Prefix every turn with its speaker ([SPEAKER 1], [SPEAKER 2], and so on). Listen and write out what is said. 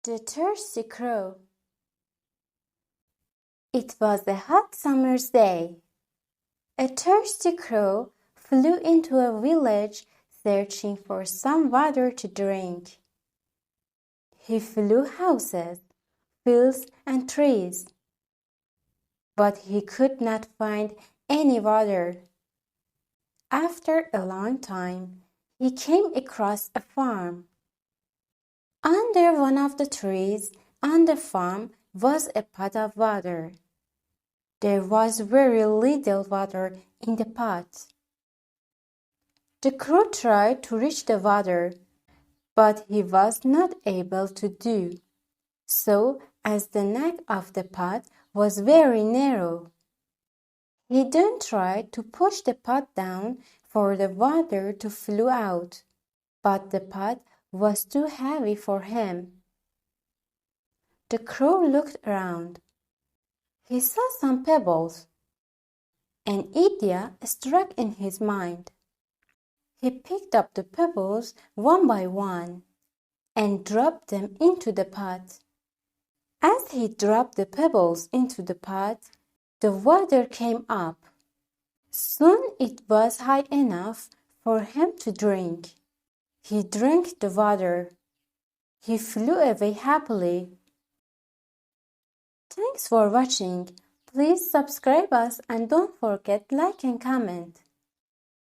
[SPEAKER 1] The Thirsty Crow. It was a hot summer's day. A thirsty crow flew into a village searching for some water to drink. He flew houses, fields, and trees, but he could not find any water. After a long time, he came across a farm. Under one of the trees on the farm was a pot of water. There was very little water in the pot. The crow tried to reach the water, but he was not able to do so as the neck of the pot was very narrow. He then tried to push the pot down for the water to flow out, but the pot was too heavy for him. The crow looked around. He saw some pebbles. An idea struck in his mind. He picked up the pebbles one by one and dropped them into the pot. As he dropped the pebbles into the pot, the water came up. Soon it was high enough for him to drink. He drank the water. He flew away happily. Thanks for watching. Please subscribe us and don't forget like and comment.